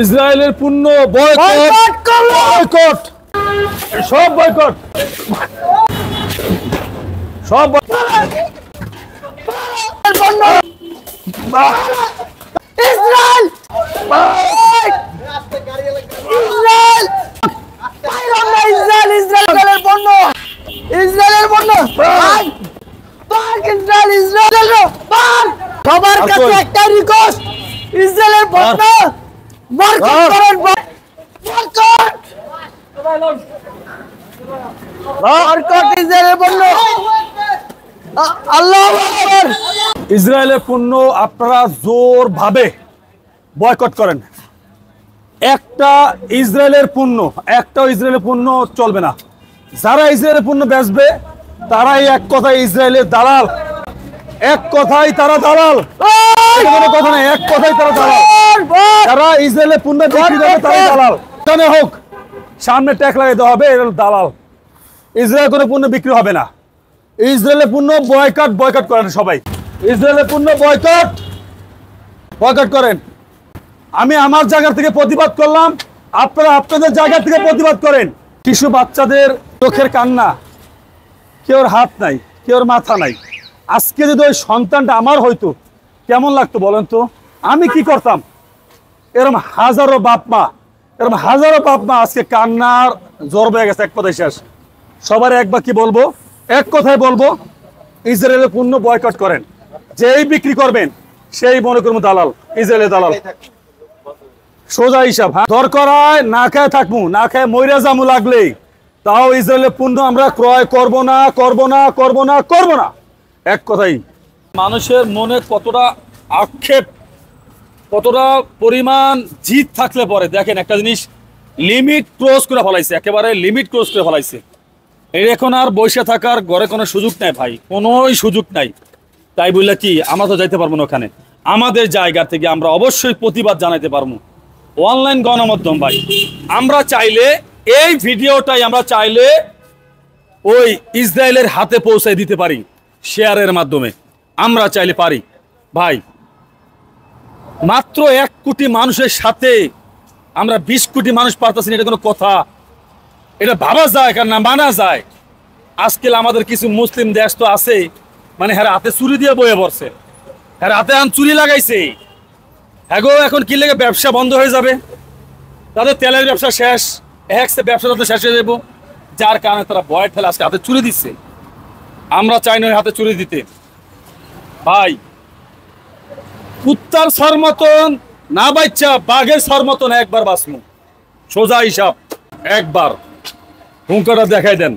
ইসরায়েলের পণ্য boycott boycott সব বয়কট সব ইসরায়েল ইসরায়েলের পণ্য ইসরায়েলের পণ্য সবার কাছে একটা রিকোয়েস্ট ইসরায়েলের পণ্য বয়কট করেন বয়কট ইসরায়েলের পণ্য আল্লাহু আকবার ইসরায়েলের পণ্য আপনারা জোরভাবে বয়কট করেন একটা ইসরায়েলের পণ্য চলবে না যারা ইসরায়েলের পণ্য বেচবে তারাই এক কথায় ইসরায়েলের দালাল এক কথায় তারা দালাল কোনো কথা নেই এক কথায় তারা দালাল যারা ইসরায়েলের পণ্য বিক্রি করবে তারাই দালাল এখানে হোক সামনে ট্যাগ লাগিয়ে দেওয়া হবে এর দালাল ইসরায়েল কোনো পণ্য বিক্রি হবে না ইসরায়েলের পণ্য বয়কট করেন সবাই ইসরায়েলের পণ্য বয়কট করেন আমি আমার জায়গা থেকে প্রতিবাদ করলাম আপনারা আপনাদের জায়গা থেকে প্রতিবাদ করেন শিশু বাচ্চাদের চোখের কান্না কেউর হাত নাই কেউর মাথা নাই আজকে যদি ওই সন্তানটা আমার হয়তো কেমন লাগতো বলেন তো আমি কি করতাম এরকম হাজারো বাপ মা আজকে কান্নার জ্বর হয়ে গেছে এক কথায় শেষ সবার একবার কি বলবো এক কথায় বলবো ইসরায়েলের পণ্য বয়কট করেন যেই বিক্রি করবেন সেই মনে করবো দালাল ইসরায়েলের দালাল সোজা হিসাব দরকার হয় না খায় থাকবো না খায় মইরা জামু লাগলেই তাও ইসরায়েলের পণ্য আমরা ক্রয় করব না এক কথাই মানুষের মনে কতটা আক্ষেপ কতটা পরিমাণ জিদ থাকলে পরে দেখেন একটা জিনিস লিমিট ক্রস করে ফেলাইছে একেবারে লিমিট ক্রস করে ফেলাইছে এর এখন আর বসে থাকার ঘরে কোনো সুযোগ নাই ভাই কোনোই সুযোগ নাই তাই বললে কি আমরা তো যাইতে পারবো না ওখানে আমাদের জায়গা থেকে আমরা অবশ্যই প্রতিবাদ জানাইতে পারবো অনলাইন গণমাধ্যম ভাই আমরা চাইলে এই ভিডিওটাই আমরা চাইলে ওই ইসরায়েলের হাতে পৌঁছায় দিতে পারি শেয়ারের মাধ্যমে আমরা চাইলে পারি ভাই মাত্র 1 কোটি মানুষের সাথে আমরা 20 কোটি মানুষ পারতেছি না এটা কোনো কথা এটা ভাবা যায় কারণ না মানা যায় আজকাল আমাদের কিছু মুসলিম দেশ তো আছে মানে হ্যাঁ হাতে চুরি দিয়ে বয়ে পড়ছে হ্যাঁ হাতে চুরি লাগাইছে হ্যাঁ এখন কি লেগে ব্যবসা বন্ধ হয়ে যাবে তাদের তেলের ব্যবসা শেষ ব্যবসা তাদের শেষ হয়ে যাবো যার কারণে তারা ভয় ঠেলে আজকে হাতে চুরি দিচ্ছে আমরা চাই না হাতে চুরি দিতে ভাই কুত্তার সর মতন না বাচ্চা বাঘের সর মতন একবার বাঁচমু সোজা হিসাব একবার হুঙ্কারটা দেখাই দেন